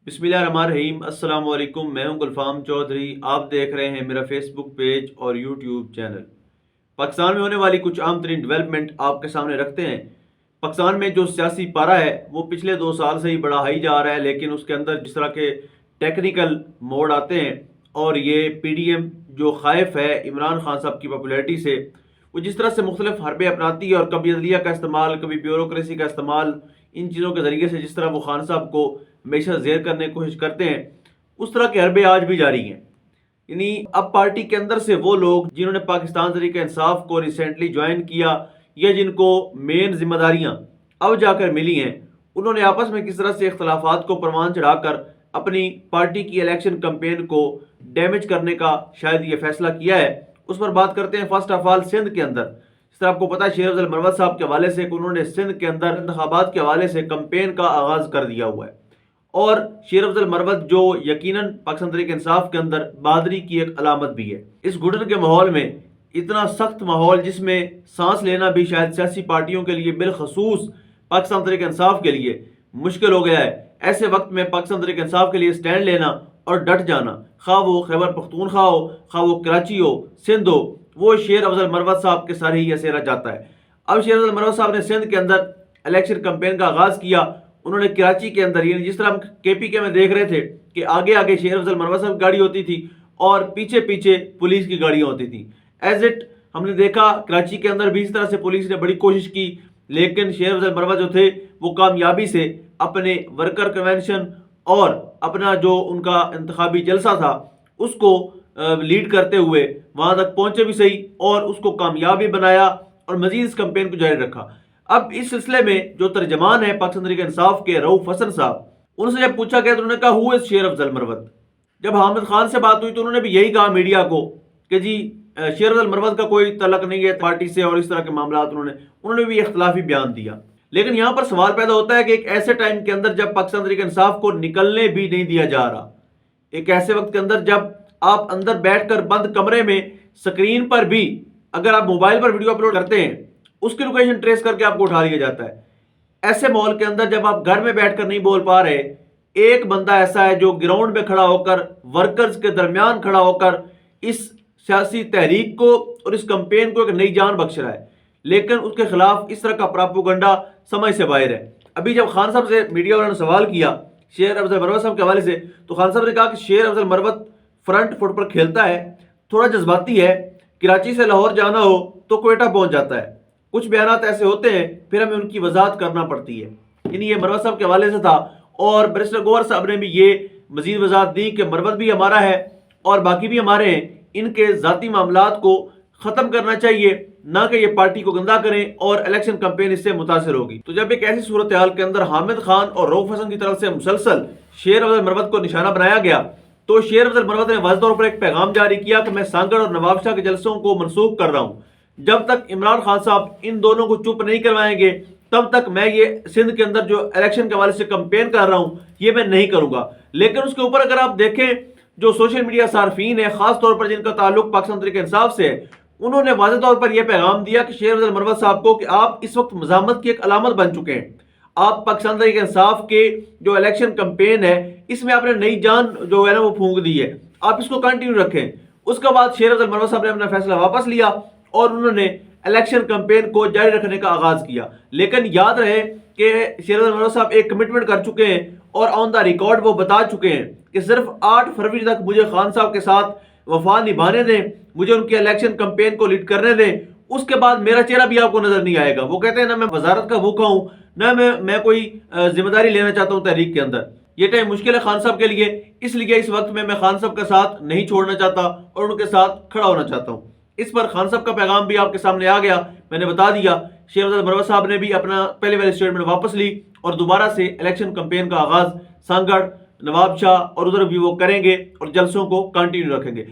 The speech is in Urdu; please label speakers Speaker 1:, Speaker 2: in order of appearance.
Speaker 1: بسم اللہ الرحمن الرحیم۔ السلام علیکم، میں ہوں گلفام چودھری۔ آپ دیکھ رہے ہیں میرا فیس بک پیج اور یوٹیوب چینل۔ پاکستان میں ہونے والی کچھ اہم ترین ڈیولپمنٹ آپ کے سامنے رکھتے ہیں۔ پاکستان میں جو سیاسی پارا ہے وہ پچھلے 2 سال سے ہی بڑھائی جا رہا ہے، لیکن اس کے اندر جس طرح کے ٹیکنیکل موڑ آتے ہیں اور یہ پی ڈی ایم جو خائف ہے عمران خان صاحب کی پاپولیرٹی سے، وہ جس طرح سے مختلف حربے اپناتی ہے اور کبھی عدلیہ کا استعمال، کبھی بیوروکریسی کا استعمال، ان چیزوں کے ذریعے سے جس طرح وہ خان صاحب کو ہمیشہ زیر کرنے کی کوشش کرتے ہیں، اس طرح کے حربے آج بھی جاری ہیں۔ یعنی اب پارٹی کے اندر سے وہ لوگ جنہوں نے پاکستان تحریک انصاف کو ریسنٹلی جوائن کیا یا جن کو مین ذمہ داریاں اب جا کر ملی ہیں، انہوں نے آپس میں کس طرح سے اختلافات کو پروان چڑھا کر اپنی پارٹی کی الیکشن کمپین کو ڈیمیج کرنے کا شاید یہ فیصلہ کیا ہے، اس پر بات کرتے ہیں۔ فرسٹ آف آل سندھ کے اندر جس طرح آپ کو پتا ہے شیر افضل مروت صاحب کے حوالے سے کہ انہوں نے سندھ کے اندر انتخابات کے حوالے سے کمپین کا آغاز کر دیا ہوا ہے، اور شیر افضل مروت جو یقیناً پاکستان تحریک انصاف کے اندر بہادری کی ایک علامت بھی ہے۔ اس گھٹن کے ماحول میں، اتنا سخت ماحول جس میں سانس لینا بھی شاید سیاسی پارٹیوں کے لیے بالخصوص پاکستان تحریک انصاف کے لیے مشکل ہو گیا ہے، ایسے وقت میں پاکستان تحریک انصاف کے لیے سٹینڈ لینا اور ڈٹ جانا، خواہ وہ خیبر پختونخوا ہو، خواہ وہ کراچی ہو، سندھ ہو، وہ شیر افضل مروت صاحب کے سارے ہی اسیرا جاتا ہے۔ اب شیر افضل مروت صاحب نے سندھ کے اندر الیکشن کمپین کا آغاز کیا۔ انہوں نے کراچی کے اندر، یعنی جس طرح ہم کے پی کے میں دیکھ رہے تھے کہ آگے آگے شیر افضل مروت صاحب کی گاڑی ہوتی تھی اور پیچھے پیچھے پولیس کی گاڑیاں ہوتی تھیں، ایز اٹ ہم نے دیکھا کراچی کے اندر بھی اس طرح سے پولیس نے بڑی کوشش کی، لیکن شیر افضل مروت جو تھے وہ کامیابی سے اپنے ورکر کنونشن اور اپنا جو ان کا انتخابی جلسہ تھا اس کو لیڈ کرتے ہوئے وہاں تک پہنچے بھی صحیح اور اس کو کامیابی بنایا اور مزید اس کمپین کو جاری رکھا۔ اب اس سلسلے میں جو ترجمان ہے پاکستان تحریک انصاف کے رؤف حسن صاحب، ان سے جب پوچھا گیا تو انہوں نے کہا ہو از شیر افضل مروت۔ جب حامد خان سے بات ہوئی تو انہوں نے بھی یہی کہا میڈیا کو کہ جی شیر افضل مروت کا کوئی تعلق نہیں ہے پارٹی سے، اور اس طرح کے معاملات انہوں نے بھی اختلافی بیان دیا۔ لیکن یہاں پر سوال پیدا ہوتا ہے کہ ایک ایسے ٹائم کے اندر جب پاکستان تحریک انصاف کو نکلنے بھی نہیں دیا جا رہا، ایک ایسے وقت کے اندر جب آپ اندر بیٹھ کر بند کمرے میں سکرین پر بھی اگر آپ موبائل پر ویڈیو اپلوڈ کرتے ہیں اس کی لوکیشن ٹریس کر کے آپ کو اٹھا لیا جاتا ہے، ایسے ماحول کے اندر جب آپ گھر میں بیٹھ کر نہیں بول پا رہے، ایک بندہ ایسا ہے جو گراؤنڈ میں کھڑا ہو کر ورکرز کے درمیان کھڑا ہو کر اس سیاسی تحریک کو اور اس کمپین کو ایک نئی جان بخش رہا ہے، لیکن اس کے خلاف اس طرح کا پراپوگنڈا سمجھ سے باہر ہے۔ ابھی جب خان صاحب سے میڈیا والوں نے سوال کیا شیر افضل مروت صاحب کے حوالے سے، تو خان صاحب نے کہا کہ شیر افضل مروت فرنٹ فٹ پر کھیلتا ہے، تھوڑا جذباتی ہے، کراچی سے لاہور جانا ہو تو کوئٹہ پہنچ جاتا ہے، کچھ بیانات ایسے ہوتے ہیں پھر ہمیں ان کی وضاحت کرنا پڑتی ہے۔ یعنی یہ مروت صاحب کے حوالے سے تھا، اور بیرسٹر گوہر صاحب نے بھی یہ مزید وضاحت دی کہ مروت بھی ہمارا ہے اور باقی بھی ہمارے ہیں، ان کے ذاتی معاملات کو ختم کرنا چاہیے، نہ کہ یہ پارٹی کو گندہ کریں اور الیکشن کمپین اس سے متاثر ہوگی۔ تو جب ایک ایسی صورتحال کے اندر حامد خان اور رؤف حسن کی طرف سے مسلسل شیر افضل مروت کو نشانہ بنایا گیا، تو شیر افضل مروت نے واضح طور پر ایک پیغام جاری کیا کہ میں سانگڑ اور نواب شاہ کے جلسوں کو منسوخ کر رہا ہوں، جب تک عمران خان صاحب ان دونوں کو چپ نہیں کروائیں گے تب تک میں یہ سندھ کے اندر جو الیکشن کے حوالے سے کمپین کر رہا ہوں یہ میں نہیں کروں گا۔ لیکن اس کے اوپر اگر آپ دیکھیں جو سوشل میڈیا صارفین ہیں، خاص طور پر جن کا تعلق پاکستان تحریک انصاف سے ہے، انہوں نے واضح طور پر یہ پیغام دیا کہ شیر افضل مروت صاحب کو کہ آپ اس وقت مزاحمت کی ایک علامت بن چکے ہیں، آپ پاکستان تحریک انصاف کے جو الیکشن کمپین ہے اس میں آپ نے نئی جان جو ہے نا وہ پھونک دی ہے، آپ اس کو کنٹینیو رکھیں۔ اس کے بعد شیر افضل مروت صاحب نے اپنا فیصلہ واپس لیا اور انہوں نے الیکشن کمپین کو جاری رکھنے کا آغاز کیا۔ لیکن یاد رہے کہ شیر افضل مروت صاحب ایک کمٹمنٹ کر چکے ہیں اور آن دا ریکارڈ وہ بتا چکے ہیں کہ صرف 8 فروری تک مجھے خان صاحب کے ساتھ وفا نبھانے دیں، مجھے ان کی الیکشن کمپین کو لیڈ کرنے دیں، اس کے بعد میرا چہرہ بھی آپ کو نظر نہیں آئے گا۔ وہ کہتے ہیں نہ میں وزارت کا بھوکا ہوں، نہ میں کوئی ذمہ داری لینا چاہتا ہوں تحریک کے اندر۔ یہ ٹائم مشکل ہے خان صاحب کے لیے، اس لیے اس وقت میں خان صاحب کا ساتھ نہیں چھوڑنا چاہتا اور ان کے ساتھ کھڑا ہونا چاہتا ہوں۔ اس پر خان صاحب کا پیغام بھی آپ کے سامنے آ گیا، میں نے بتا دیا۔ شیر افضل مروت صاحب نے بھی اپنا پہلے والی اسٹیٹمنٹ واپس لی اور دوبارہ سے الیکشن کمپین کا آغاز سانگڑ، نواب شاہ اور ادھر بھی وہ کریں گے اور جلسوں کو کنٹینیو رکھیں گے۔